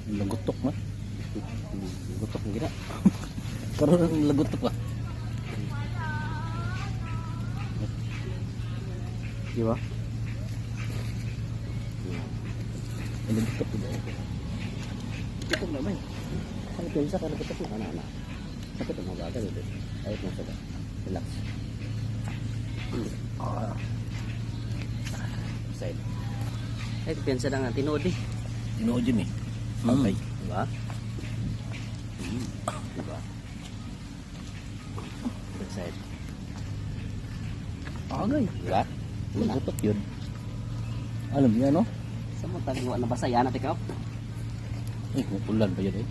Lagutok man. Lagutok ang gina. Karoon ang lagutok ba? Di ba? Lagutok ba? Lagutok naman. Ang pinsa ka lagutok na anak-anak. Sakit ang mga bagal ulit. Ayot mo sa relax. Side. Ay, pinsa na nga tinood eh. Tinood yun eh. Okay. Diba? Diba? Good side. Agay. Diba? Lagutok yun. Alam niya no? Sa mo tagwa na ba sa yan at ikaw? Eh, ulan pa yun eh.